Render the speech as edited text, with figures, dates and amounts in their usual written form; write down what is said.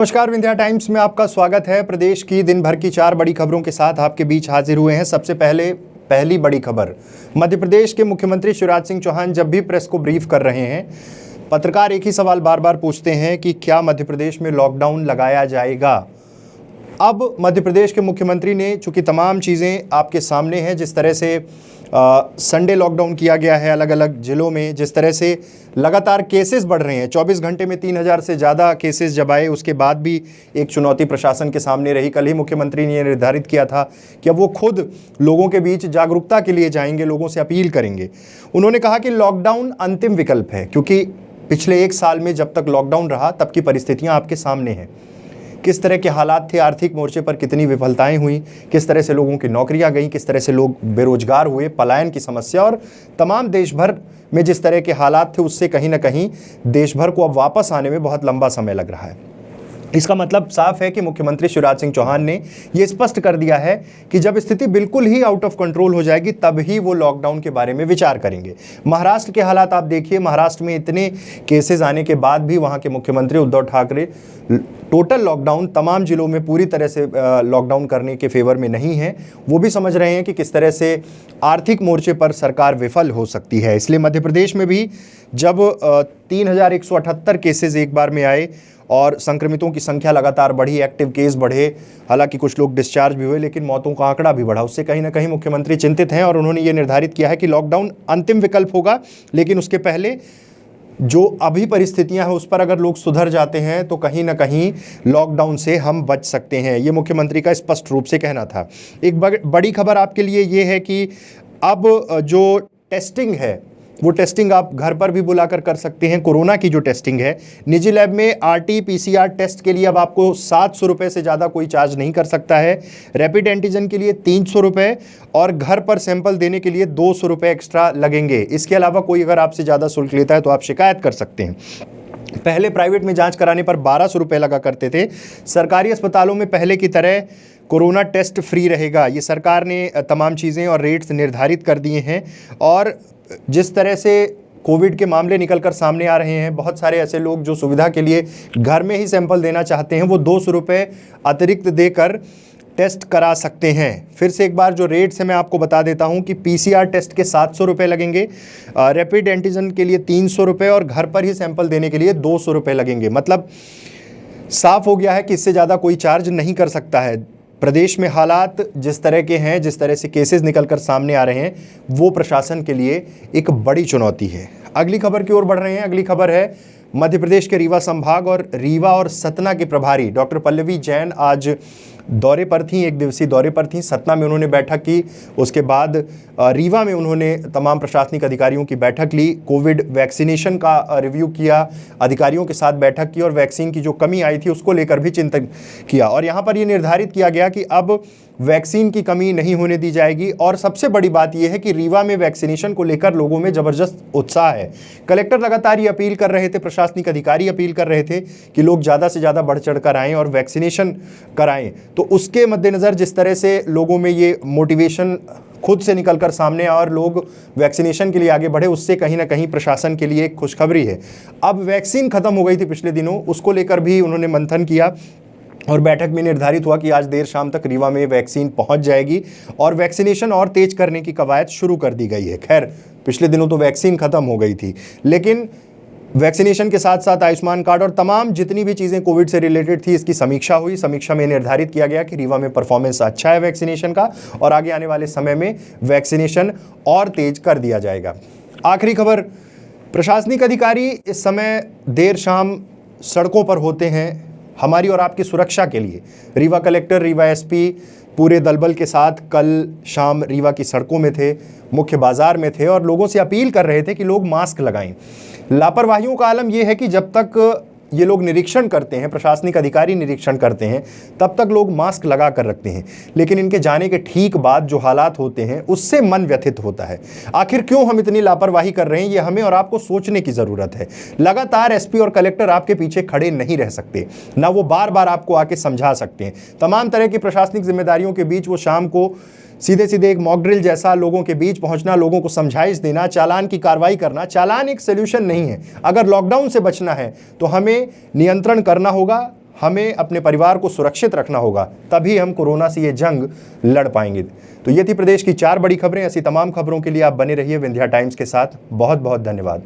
नमस्कार, विंध्या टाइम्स में आपका स्वागत है। प्रदेश की दिन भर की 4 बड़ी खबरों के साथ आपके बीच हाजिर हुए हैं। सबसे पहली बड़ी खबर, मध्य प्रदेश के मुख्यमंत्री शिवराज सिंह चौहान जब भी प्रेस को ब्रीफ कर रहे हैं, पत्रकार एक ही सवाल बार बार पूछते हैं कि क्या मध्य प्रदेश में लॉकडाउन लगाया जाएगा। अब मध्य प्रदेश के मुख्यमंत्री ने, चूंकि तमाम चीज़ें आपके सामने हैं, जिस तरह से संडे लॉकडाउन किया गया है अलग अलग ज़िलों में, जिस तरह से लगातार केसेस बढ़ रहे हैं, 24 घंटे में 3000 से ज़्यादा केसेस जब आए, उसके बाद भी एक चुनौती प्रशासन के सामने रही। कल ही मुख्यमंत्री ने यह निर्धारित किया था कि अब वो खुद लोगों के बीच जागरूकता के लिए जाएंगे, लोगों से अपील करेंगे। उन्होंने कहा कि लॉकडाउन अंतिम विकल्प है, क्योंकि पिछले 1 साल में जब तक लॉकडाउन रहा तब की परिस्थितियाँ आपके सामने हैं। किस तरह के हालात थे, आर्थिक मोर्चे पर कितनी विफलताएं हुई, किस तरह से लोगों की नौकरियां गईं, किस तरह से लोग बेरोजगार हुए, पलायन की समस्या और तमाम देश भर में जिस तरह के हालात थे, उससे कहीं ना कहीं देश भर को अब वापस आने में बहुत लंबा समय लग रहा है। इसका मतलब साफ है कि मुख्यमंत्री शिवराज सिंह चौहान ने यह स्पष्ट कर दिया है कि जब स्थिति बिल्कुल ही आउट ऑफ कंट्रोल हो जाएगी तब ही वो लॉकडाउन के बारे में विचार करेंगे। महाराष्ट्र के हालात आप देखिए, महाराष्ट्र में इतने केसेस आने के बाद भी वहां के मुख्यमंत्री उद्धव ठाकरे टोटल लॉकडाउन तमाम जिलों में पूरी तरह से लॉकडाउन करने के फेवर में नहीं है। वो भी समझ रहे हैं कि किस तरह से आर्थिक मोर्चे पर सरकार विफल हो सकती है। इसलिए मध्य प्रदेश में भी जब 3178 केसेस एक बार में आए और संक्रमितों की संख्या लगातार बढ़ी, एक्टिव केस बढ़े, हालांकि कुछ लोग डिस्चार्ज भी हुए, लेकिन मौतों का आंकड़ा भी बढ़ा, उससे कहीं ना कहीं मुख्यमंत्री चिंतित हैं और उन्होंने ये निर्धारित किया है कि लॉकडाउन अंतिम विकल्प होगा। लेकिन उसके पहले जो अभी परिस्थितियां हैं उस पर अगर लोग सुधर जाते हैं तो कहीं ना कहीं लॉकडाउन से हम बच सकते हैं, ये मुख्यमंत्री का स्पष्ट रूप से कहना था। एक बड़ी खबर आपके लिए ये है कि अब जो टेस्टिंग है वो टेस्टिंग आप घर पर भी बुलाकर कर सकते हैं। कोरोना की जो टेस्टिंग है, निजी लैब में RT-PCR टेस्ट के लिए अब आपको 700 रुपये से ज़्यादा कोई चार्ज नहीं कर सकता है। रैपिड एंटीजन के लिए 300 रुपये और घर पर सैंपल देने के लिए 200 रुपये एक्स्ट्रा लगेंगे। इसके अलावा कोई अगर आपसे ज़्यादा शुल्क लेता है तो आप शिकायत कर सकते हैं। पहले प्राइवेट में जाँच कराने पर 1200 रुपये लगा करते थे। सरकारी अस्पतालों में पहले की तरह कोरोना टेस्ट फ्री रहेगा। ये सरकार ने तमाम चीज़ें और रेट्स निर्धारित कर दिए हैं। और जिस तरह से कोविड के मामले निकलकर सामने आ रहे हैं, बहुत सारे ऐसे लोग जो सुविधा के लिए घर में ही सैंपल देना चाहते हैं, वो 200 रुपये अतिरिक्त देकर टेस्ट करा सकते हैं। फिर से एक बार जो रेट्स हैं मैं आपको बता देता हूं कि PCR टेस्ट के 700 रुपये लगेंगे, रैपिड एंटीजन के लिए 300 रुपये और घर पर ही सैंपल देने के लिए 200 रुपये लगेंगे। मतलब साफ हो गया है कि इससे ज़्यादा कोई चार्ज नहीं कर सकता है। प्रदेश में हालात जिस तरह के हैं, जिस तरह से केसेस निकलकर सामने आ रहे हैं, वो प्रशासन के लिए एक बड़ी चुनौती है। अगली खबर की ओर बढ़ रहे हैं। अगली खबर है मध्य प्रदेश के रीवा संभाग और रीवा और सतना के प्रभारी डॉक्टर पल्लवी जैन आज दौरे पर थीं, 1 दिवसीय दौरे पर थीं। सतना में उन्होंने बैठक की, उसके बाद रीवा में उन्होंने तमाम प्रशासनिक अधिकारियों की बैठक ली, कोविड वैक्सीनेशन का रिव्यू किया, अधिकारियों के साथ बैठक की और वैक्सीन की जो कमी आई थी उसको लेकर भी चिंतन किया। और यहाँ पर ये निर्धारित किया गया कि अब वैक्सीन की कमी नहीं होने दी जाएगी। और सबसे बड़ी बात यह है कि रीवा में वैक्सीनेशन को लेकर लोगों में ज़बरदस्त उत्साह है। कलेक्टर लगातार ये अपील कर रहे थे, प्रशासनिक अधिकारी अपील कर रहे थे कि लोग ज़्यादा से ज़्यादा बढ़ चढ़ कर आएँ और वैक्सीनेशन कराएँ। तो उसके मद्देनज़र जिस तरह से लोगों में ये मोटिवेशन खुद से निकलकर सामने आए और लोग वैक्सीनेशन के लिए आगे बढ़े, उससे कहीं ना कहीं प्रशासन के लिए एक खुशखबरी है। अब वैक्सीन ख़त्म हो गई थी पिछले दिनों, उसको लेकर भी उन्होंने मंथन किया और बैठक में निर्धारित हुआ कि आज देर शाम तक रीवा में वैक्सीन पहुंच जाएगी और वैक्सीनेशन और तेज करने की कवायद शुरू कर दी गई है। खैर, पिछले दिनों तो वैक्सीन ख़त्म हो गई थी, लेकिन वैक्सीनेशन के साथ साथ आयुष्मान कार्ड और तमाम जितनी भी चीज़ें कोविड से रिलेटेड थी, इसकी समीक्षा हुई। समीक्षा में निर्धारित किया गया कि रीवा में परफॉर्मेंस अच्छा है वैक्सीनेशन का और आगे आने वाले समय में वैक्सीनेशन और तेज कर दिया जाएगा। आखिरी खबर, प्रशासनिक अधिकारी इस समय देर शाम सड़कों पर होते हैं हमारी और आपकी सुरक्षा के लिए। रीवा कलेक्टर, रीवा SP पूरे दलबल के साथ कल शाम रीवा की सड़कों में थे, मुख्य बाजार में थे और लोगों से अपील कर रहे थे कि लोग मास्क लगाएं। लापरवाहियों का आलम यह है कि जब तक ये लोग निरीक्षण करते हैं, प्रशासनिक अधिकारी निरीक्षण करते हैं, तब तक लोग मास्क लगा कर रखते हैं, लेकिन इनके जाने के ठीक बाद जो हालात होते हैं उससे मन व्यथित होता है। आखिर क्यों हम इतनी लापरवाही कर रहे हैं, ये हमें और आपको सोचने की ज़रूरत है। लगातार SP और कलेक्टर आपके पीछे खड़े नहीं रह सकते, ना वो बार बार आपको आके समझा सकते हैं। तमाम तरह की प्रशासनिक जिम्मेदारियों के बीच वो शाम को सीधे सीधे एक मॉक ड्रिल जैसा लोगों के बीच पहुंचना, लोगों को समझाइश देना, चालान की कार्रवाई करना। चालान एक सोल्यूशन नहीं है। अगर लॉकडाउन से बचना है तो हमें नियंत्रण करना होगा, हमें अपने परिवार को सुरक्षित रखना होगा, तभी हम कोरोना से ये जंग लड़ पाएंगे। तो ये थी प्रदेश की 4 बड़ी खबरें। ऐसी तमाम खबरों के लिए आप बने रहिए विंध्या टाइम्स के साथ। बहुत बहुत धन्यवाद।